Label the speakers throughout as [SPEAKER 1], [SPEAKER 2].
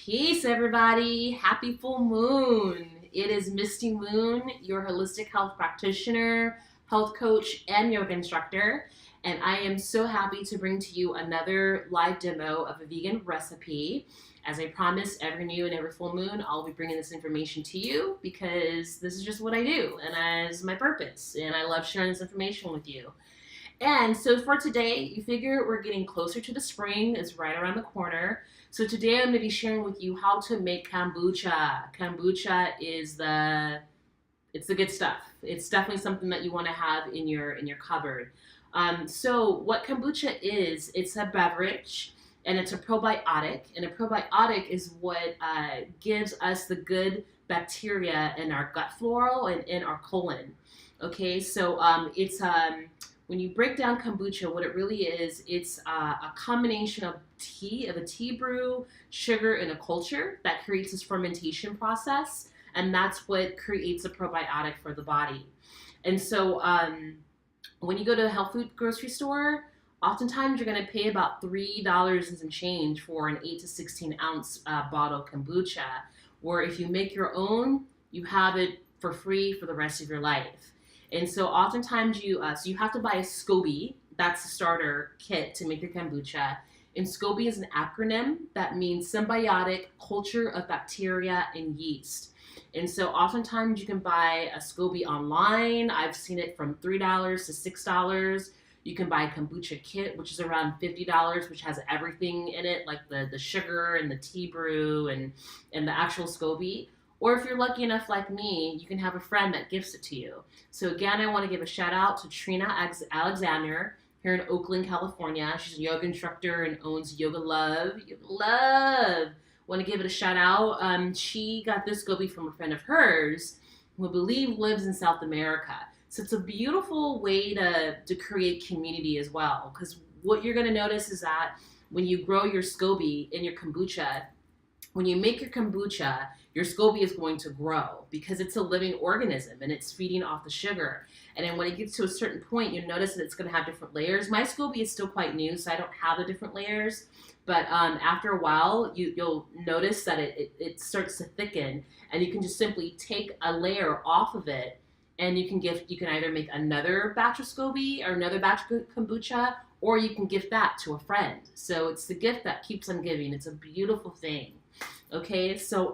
[SPEAKER 1] Peace, everybody. Happy full moon. It is Misty Moon, your holistic health practitioner, health coach, and yoga instructor. And I am so happy to bring to you another live demo of a vegan recipe. As I promise, every new and every full moon, I'll be bringing this information to you because this is just what I do and as my purpose. And I love sharing this information with you. And so for today, you figure we're getting closer to the spring. It's right around the corner. So today I'm going to be sharing with you how to make kombucha. Kombucha is it's the good stuff. It's definitely something that you want to have in your cupboard. So what kombucha is, it's a beverage and it's a probiotic. And a probiotic is what gives us the good bacteria in our gut flora and in our colon. Okay, so when you break down kombucha, what it really is, it's a combination of a tea brew, sugar, and a culture that creates this fermentation process, and that's what creates a probiotic for the body. And so when you go to a health food grocery store, oftentimes you're going to pay about $3 and some change for an 8 to 16 ounce bottle of kombucha, where if you make your own, you have it for free for the rest of your life. And so oftentimes you have to buy a SCOBY. That's the starter kit to make your kombucha. And SCOBY is an acronym that means symbiotic culture of bacteria and yeast. And so oftentimes you can buy a SCOBY online. I've seen it from $3 to $6. You can buy a kombucha kit, which is around $50, which has everything in it, like the sugar and the tea brew and the actual SCOBY. Or if you're lucky enough like me, you can have a friend that gifts it to you. So again, I want to give a shout out to Trina Alexander here in Oakland, California. She's a yoga instructor and owns Yoga Love. Yoga Love. Want to give it a shout out. She got this SCOBY from a friend of hers who I believe lives in South America. So it's a beautiful way to create community as well. Because what you're going to notice is that when you grow your SCOBY in your kombucha, when you make your kombucha, your SCOBY is going to grow because it's a living organism and it's feeding off the sugar. And then when it gets to a certain point, you'll notice that it's going to have different layers. My SCOBY is still quite new, so I don't have the different layers. But after a while, you'll notice that it starts to thicken, and you can just simply take a layer off of it, and you can either make another batch of SCOBY or another batch of kombucha, or you can gift that to a friend. So it's the gift that keeps on giving. It's a beautiful thing. Okay, so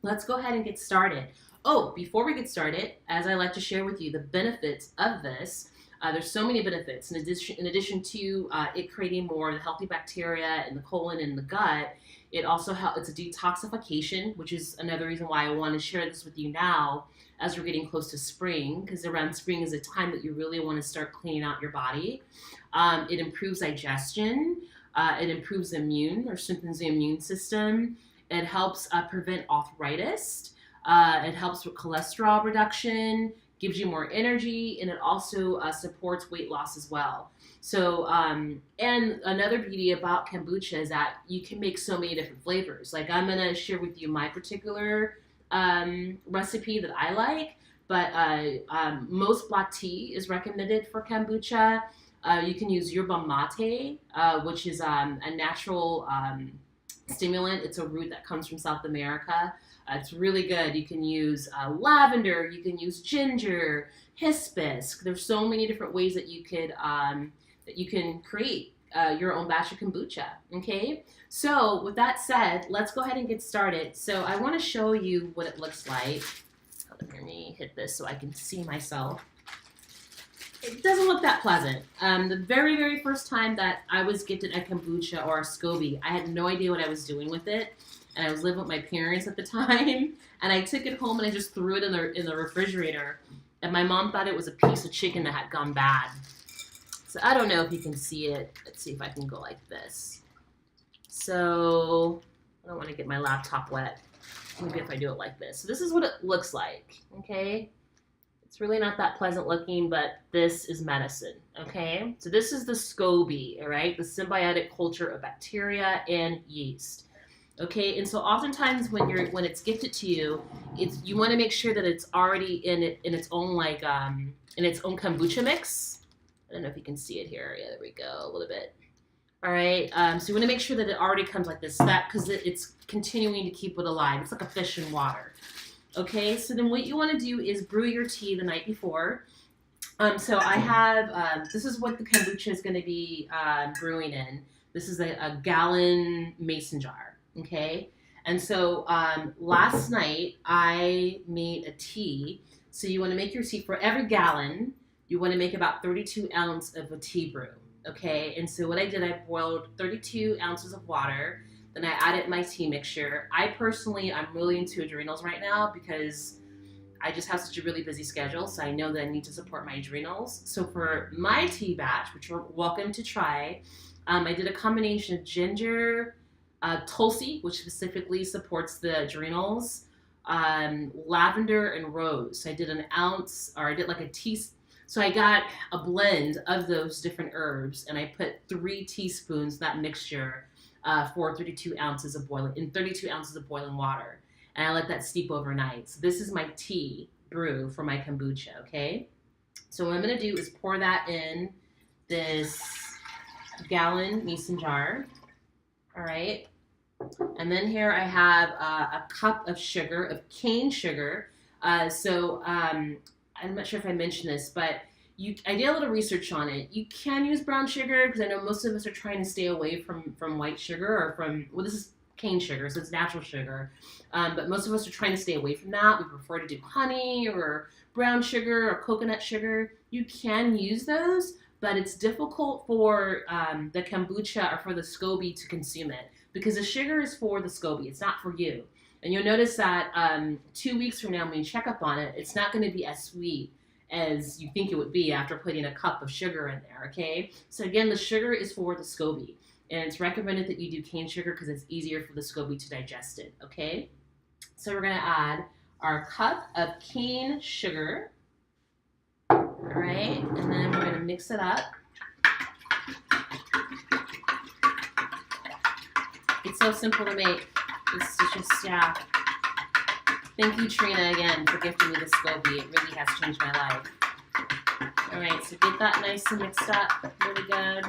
[SPEAKER 1] let's go ahead and get started. Oh, before we get started, as I like to share with you the benefits of this, there's so many benefits. In addition to it creating more of the healthy bacteria in the colon and the gut, it also it's a detoxification, which is another reason why I want to share this with you now as we're getting close to spring, because around spring is a time that you really want to start cleaning out your body. It improves digestion. It improves strengthens the immune system. It helps prevent arthritis. It helps with cholesterol reduction, gives you more energy, and it also supports weight loss as well. So, and another beauty about kombucha is that you can make so many different flavors. Like I'm going to share with you my particular recipe that I like, but most black tea is recommended for kombucha. You can use yerba mate, which is a natural stimulant. It's a root that comes from South America. It's really good. You can use lavender. You can use ginger, hibiscus. There's so many different ways that you can create your own batch of kombucha. Okay. So with that said, let's go ahead and get started. So I want to show you what it looks like. Let me hit this so I can see myself. It doesn't look that pleasant. The very, very first time that I was gifted a kombucha or a SCOBY, I had no idea what I was doing with it. And I was living with my parents at the time. And I took it home and I just threw it in the refrigerator. And my mom thought it was a piece of chicken that had gone bad. So I don't know if you can see it. Let's see if I can go like this. So I don't want to get my laptop wet. Maybe if I do it like this. So this is what it looks like. Okay. It's really not that pleasant looking, but this is medicine, okay? So this is the SCOBY, all right? The symbiotic culture of bacteria and yeast, okay? And so oftentimes when it's gifted to you, you want to make sure that it's already in its own kombucha mix. I don't know if you can see it here. Yeah, there we go, a little bit. All right. So you want to make sure that it already comes like this, because it's continuing to keep it alive. It's like a fish in water. Okay. So then what you want to do is brew your tea the night before. So I have this is what the kombucha is going to be brewing in. This is a gallon mason jar. Okay. And so last night I made a tea. So you want to make your tea for every gallon. You want to make about 32 ounces of a tea brew. Okay, and so what I did, I boiled 32 ounces of water. Then I added my tea mixture. I'm really into adrenals right now because I just have such a really busy schedule. So I know that I need to support my adrenals. So for my tea batch, which you're welcome to try, I did a combination of ginger, tulsi, which specifically supports the adrenals, lavender, and rose. So I did an ounce, or I did like a teaspoon. So I got a blend of those different herbs, and I put 3 teaspoons of that mixture for 32 ounces of boiling 32 ounces of boiling water, and I let that steep overnight. So this is my tea brew for my kombucha. Okay, so what I'm gonna do is pour that in this gallon mason jar. All right, and then here I have a cup of sugar, of cane sugar. I'm not sure if I mentioned this, but I did a little research on it. You can use brown sugar because I know most of us are trying to stay away from white sugar or well, this is cane sugar, so it's natural sugar. But most of us are trying to stay away from that. We prefer to do honey or brown sugar or coconut sugar. You can use those, but it's difficult for the kombucha or for the SCOBY to consume it because the sugar is for the SCOBY. It's not for you. And you'll notice that 2 weeks from now, when you check up on it, it's not going to be as sweet as you think it would be after putting a cup of sugar in there, okay? So again, the sugar is for the SCOBY. And it's recommended that you do cane sugar because it's easier for the SCOBY to digest it, okay? So we're going to add our cup of cane sugar, all right? And then we're going to mix it up. It's so simple to make. It's just, yeah. Thank you, Trina, again, for gifting me the SCOBY. It really has changed my life. All right, so get that nice and mixed up. Really good.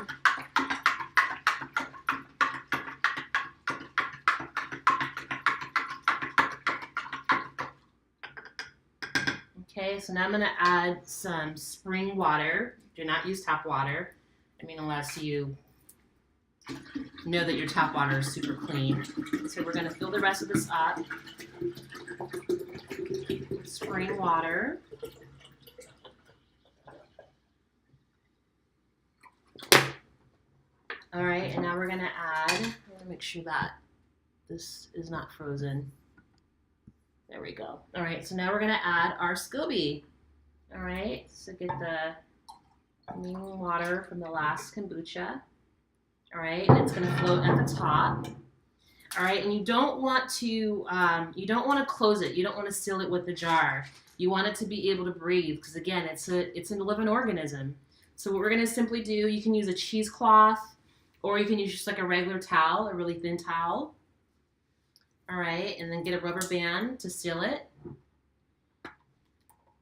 [SPEAKER 1] Okay, so now I'm going to add some spring water. Do not use tap water. I mean, unless you know that your tap water is super clean. So we're going to fill the rest of this up with spring water. All right, and now we're going to add, I'm going to make sure that this is not frozen. There we go. All right, so now we're going to add our SCOBY. All right, so get the clean water from the last kombucha. All right, and it's going to float at the top. All right, and you don't want to close it. You don't want to seal it with the jar. You want it to be able to breathe because again, it's a living organism. So what we're going to simply do, you can use a cheesecloth, or you can use just like a regular towel, a really thin towel. All right, and then get a rubber band to seal it.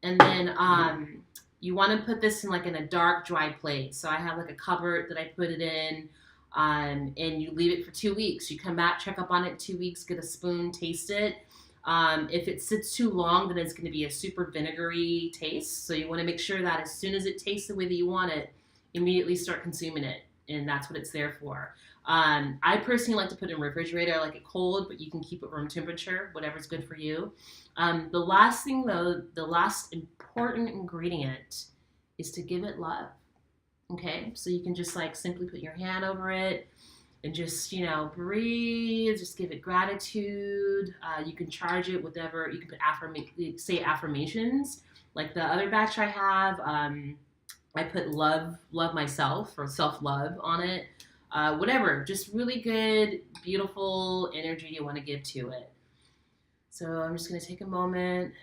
[SPEAKER 1] And then you want to put this in a dark, dry place. So I have like a cupboard that I put it in. And you leave it for 2 weeks. You come back, check up on it in 2 weeks, get a spoon, taste it. If it sits too long, then it's going to be a super vinegary taste. So you want to make sure that as soon as it tastes the way that you want it, immediately start consuming it. And that's what it's there for. I personally like to put it in the refrigerator. I like it cold, but you can keep it room temperature, whatever's good for you. The last thing, though, the last important ingredient is to give it love. Okay, so you can just simply put your hand over it and just, breathe, just give it gratitude. You can charge it whatever, you can put say affirmations. Like the other batch I have, I put love myself or self-love on it. Whatever, just really good, beautiful energy you want to give to it. So I'm just going to take a moment,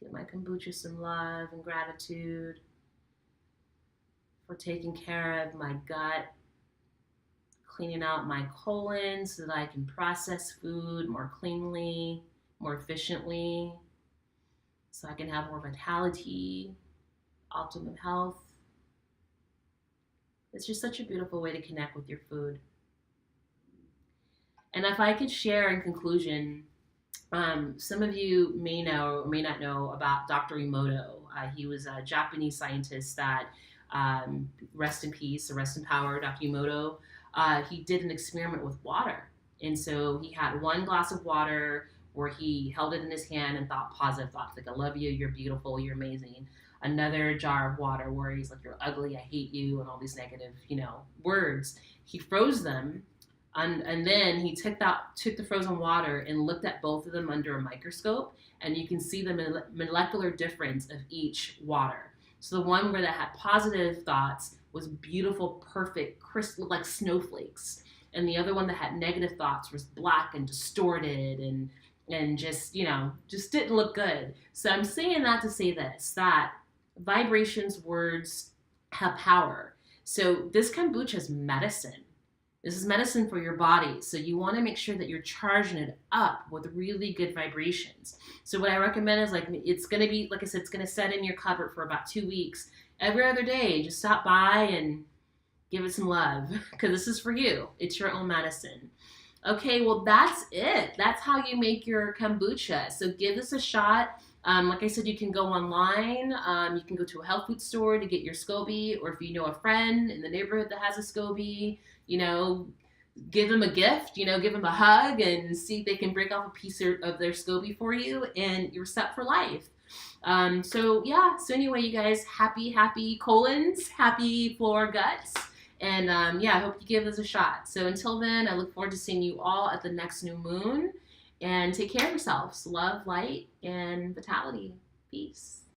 [SPEAKER 1] give my kombucha some love and gratitude for taking care of my gut, cleaning out my colon so that I can process food more cleanly, more efficiently, so I can have more vitality, optimum health. It's just such a beautiful way to connect with your food. And if I could share in conclusion, some of you may know or may not know about Dr. Emoto. He was a Japanese scientist that, rest in peace, or rest in power, Dr. Emoto. He did an experiment with water. And so he had one glass of water where he held it in his hand and thought positive thoughts like, I love you, you're beautiful, you're amazing. Another jar of water where he's like, you're ugly, I hate you, and all these negative, words. He froze them, and then he took the frozen water and looked at both of them under a microscope, and you can see the molecular difference of each water. So the one where that had positive thoughts was beautiful, perfect, crystal like snowflakes, and the other one that had negative thoughts was black and distorted and just just didn't look good. So I'm saying that to say this, that vibrations, words have power. So this kombucha is medicine. This is medicine for your body. So you want to make sure that you're charging it up with really good vibrations. So what I recommend is, like, it's going to be, like I said, it's going to set in your cupboard for about 2 weeks. Every other day, just stop by and give it some love, because this is for you. It's your own medicine. Okay, well, that's it. That's how you make your kombucha. So give this a shot. Like I said, you can go online. You can go to a health food store to get your SCOBY, or if you know a friend in the neighborhood that has a SCOBY, give them a gift, give them a hug and see if they can break off a piece of their SCOBY for you, and you're set for life. So anyway, you guys, happy colons, happy flora guts. And I hope you give this a shot. So until then, I look forward to seeing you all at the next new moon. And take care of yourselves. Love, light, and vitality. Peace.